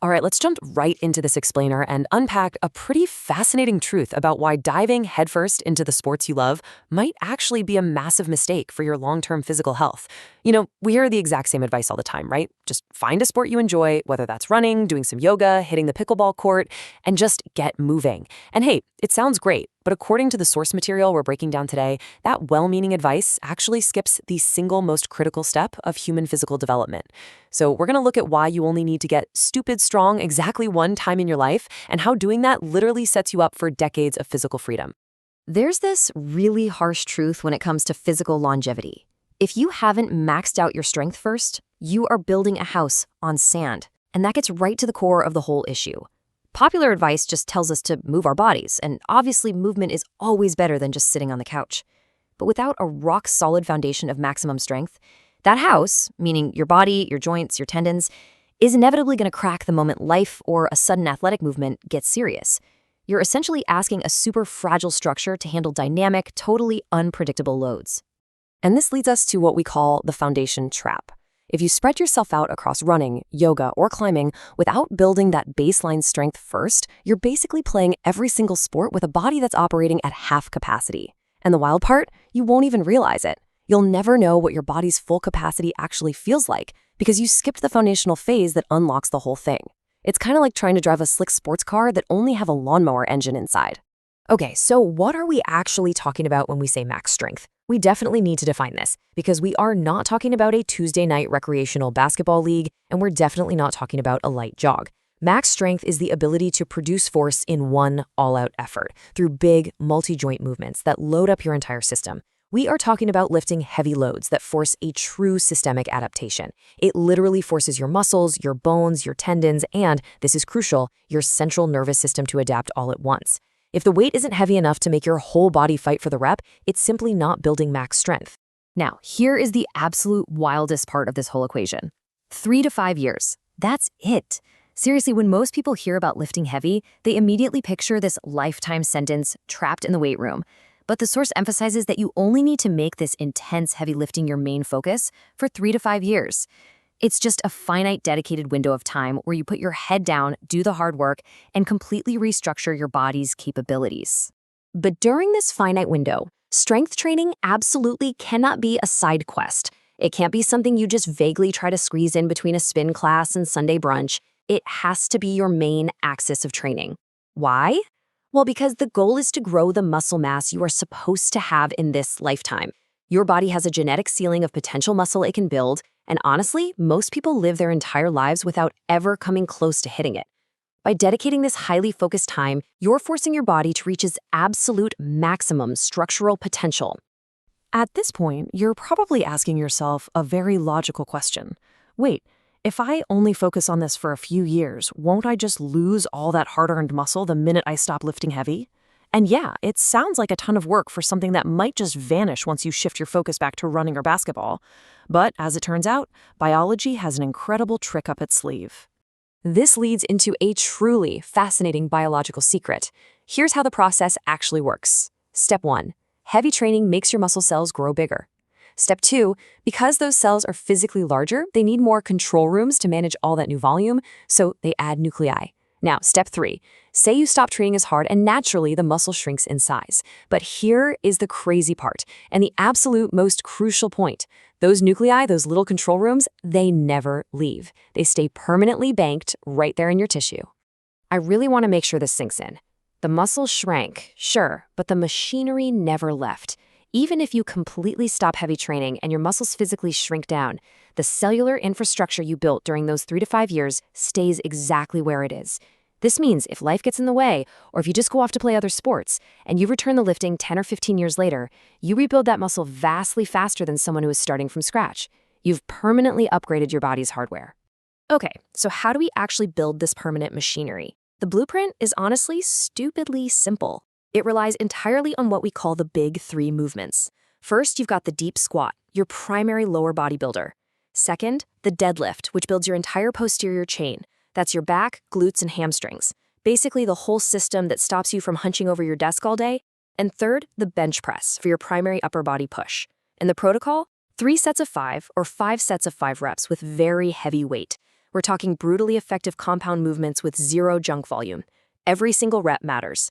All right, let's jump right into this explainer and unpack a pretty fascinating truth about why diving headfirst into the sports you love might actually be a massive mistake for your long-term physical health. We hear the exact same advice all the time, right? Just find a sport you enjoy, whether that's running, doing some yoga, hitting the pickleball court, and just get moving. And hey, it sounds great, but according to the source material we're breaking down today, that well-meaning advice actually skips the single most critical step of human physical development. So we're going to look at why you only need to get stupid strong exactly one time in your life and how doing that literally sets you up for decades of physical freedom. There's this really harsh truth when it comes to physical longevity. If you haven't maxed out your strength first, you are building a house on sand, and that gets right to the core of the whole issue. Popular advice just tells us to move our bodies, and obviously movement is always better than just sitting on the couch. But without a rock-solid foundation of maximum strength, that house, meaning your body, your joints, your tendons, is inevitably going to crack the moment life or a sudden athletic movement gets serious. You're essentially asking a super fragile structure to handle dynamic, totally unpredictable loads. And this leads us to what we call the foundation trap. If you spread yourself out across running, yoga, or climbing without building that baseline strength first, you're basically playing every single sport with a body that's operating at half capacity. And the wild part, you won't even realize it. You'll never know what your body's full capacity actually feels like because you skipped the foundational phase that unlocks the whole thing. It's kind of like trying to drive a slick sports car that only have a lawnmower engine inside. Okay, so what are we actually talking about when we say max strength? We definitely need to define this because we are not talking about a Tuesday night recreational basketball league, and we're definitely not talking about a light jog. Max strength is the ability to produce force in one all-out effort through big, multi-joint movements that load up your entire system. We are talking about lifting heavy loads that force a true systemic adaptation. It literally forces your muscles, your bones, your tendons, and, this is crucial, your central nervous system to adapt all at once. If the weight isn't heavy enough to make your whole body fight for the rep, it's simply not building max strength. Now, here is the absolute wildest part of this whole equation. 3 to 5 years. That's it. Seriously, when most people hear about lifting heavy, they immediately picture this lifetime sentence trapped in the weight room. But the source emphasizes that you only need to make this intense heavy lifting your main focus for 3 to 5 years. It's just a finite dedicated window of time where you put your head down, do the hard work, and completely restructure your body's capabilities. But during this finite window, strength training absolutely cannot be a side quest. It can't be something you just vaguely try to squeeze in between a spin class and Sunday brunch. It has to be your main axis of training. Why? Well, because the goal is to grow the muscle mass you are supposed to have in this lifetime. Your body has a genetic ceiling of potential muscle it can build, and honestly, most people live their entire lives without ever coming close to hitting it. By dedicating this highly focused time, you're forcing your body to reach its absolute maximum structural potential. At this point, you're probably asking yourself a very logical question. Wait, if I only focus on this for a few years, won't I just lose all that hard-earned muscle the minute I stop lifting heavy? And yeah, it sounds like a ton of work for something that might just vanish once you shift your focus back to running or basketball. But as it turns out, biology has an incredible trick up its sleeve. This leads into a truly fascinating biological secret. Here's how the process actually works. Step 1. Heavy training makes your muscle cells grow bigger. Step 2. Because those cells are physically larger, they need more control rooms to manage all that new volume, so they add nuclei. Now, step 3. Say you stop training as hard and naturally the muscle shrinks in size. But here is the crazy part and the absolute most crucial point. Those nuclei, those little control rooms, they never leave. They stay permanently banked right there in your tissue. I really want to make sure this sinks in. The muscle shrank, sure, but the machinery never left. Even if you completely stop heavy training and your muscles physically shrink down, the cellular infrastructure you built during those 3 to 5 years stays exactly where it is. This means if life gets in the way, or if you just go off to play other sports, and you return the lifting 10 or 15 years later, you rebuild that muscle vastly faster than someone who is starting from scratch. You've permanently upgraded your body's hardware. Okay, so how do we actually build this permanent machinery? The blueprint is honestly stupidly simple. It relies entirely on what we call the big 3 movements. First, you've got the deep squat, your primary lower body builder. Second, the deadlift, which builds your entire posterior chain. That's your back, glutes, and hamstrings. Basically the whole system that stops you from hunching over your desk all day. And third, the bench press for your primary upper body push. And the protocol? 3 sets of 5 or 5 sets of 5 reps with very heavy weight. We're talking brutally effective compound movements with zero junk volume. Every single rep matters.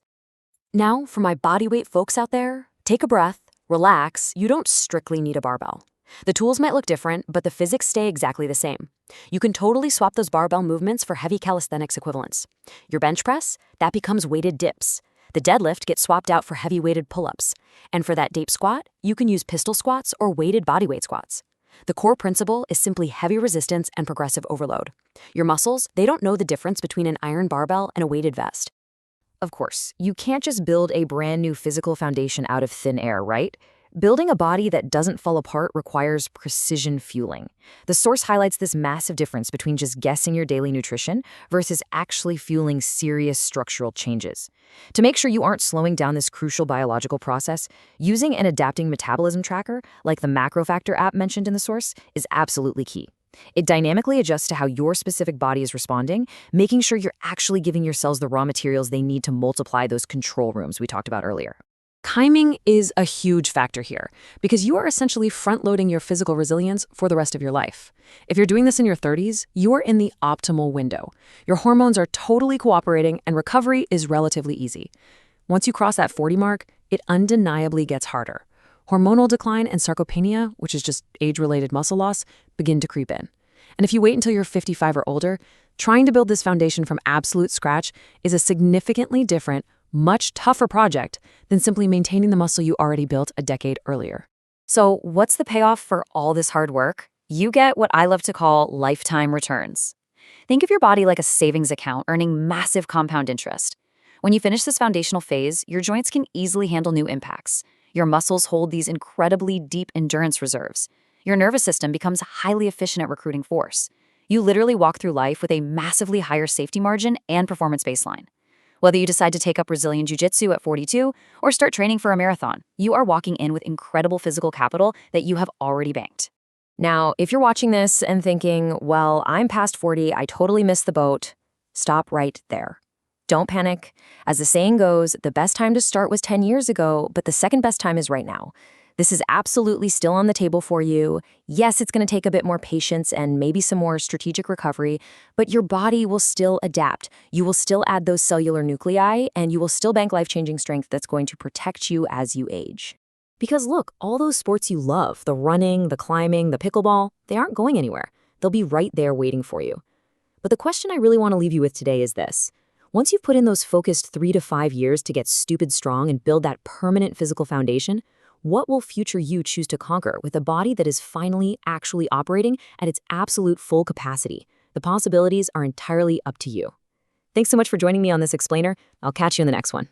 Now, for my bodyweight folks out there, take a breath, relax. You don't strictly need a barbell. The tools might look different, but the physics stay exactly the same. You can totally swap those barbell movements for heavy calisthenics equivalents. Your bench press, that becomes weighted dips. The deadlift gets swapped out for heavy weighted pull-ups. And for that deep squat, you can use pistol squats or weighted bodyweight squats. The core principle is simply heavy resistance and progressive overload. Your muscles, they don't know the difference between an iron barbell and a weighted vest. Of course, you can't just build a brand new physical foundation out of thin air, right? Building a body that doesn't fall apart requires precision fueling. The source highlights this massive difference between just guessing your daily nutrition versus actually fueling serious structural changes. To make sure you aren't slowing down this crucial biological process, using an adapting metabolism tracker, like the MacroFactor app mentioned in the source, is absolutely key. It dynamically adjusts to how your specific body is responding, making sure you're actually giving your cells the raw materials they need to multiply those control rooms we talked about earlier. Timing is a huge factor here because you are essentially front-loading your physical resilience for the rest of your life. If you're doing this in your 30s, you're in the optimal window. Your hormones are totally cooperating and recovery is relatively easy. Once you cross that 40 mark, it undeniably gets harder. Hormonal decline and sarcopenia, which is just age-related muscle loss, begin to creep in. And if you wait until you're 55 or older, trying to build this foundation from absolute scratch is a significantly different, much tougher project than simply maintaining the muscle you already built a decade earlier. So, what's the payoff for all this hard work? You get what I love to call lifetime returns. Think of your body like a savings account earning massive compound interest. When you finish this foundational phase, your joints can easily handle new impacts. Your muscles hold these incredibly deep endurance reserves. Your nervous system becomes highly efficient at recruiting force. You literally walk through life with a massively higher safety margin and performance baseline. Whether you decide to take up Brazilian Jiu-Jitsu at 42 or start training for a marathon, you are walking in with incredible physical capital that you have already banked. Now, if you're watching this and thinking, well, I'm past 40, I totally missed the boat, stop right there. Don't panic. As the saying goes, the best time to start was 10 years ago, but the second best time is right now. This is absolutely still on the table for you. Yes, it's going to take a bit more patience and maybe some more strategic recovery, but your body will still adapt. You will still add those cellular nuclei, and you will still bank life-changing strength that's going to protect you as you age. Because look, all those sports you love, the running, the climbing, the pickleball, they aren't going anywhere. They'll be right there waiting for you. But the question I really want to leave you with today is this. Once you've put in those focused 3 to 5 years to get stupid strong and build that permanent physical foundation, what will future you choose to conquer with a body that is finally actually operating at its absolute full capacity? The possibilities are entirely up to you. Thanks so much for joining me on this explainer. I'll catch you in the next one.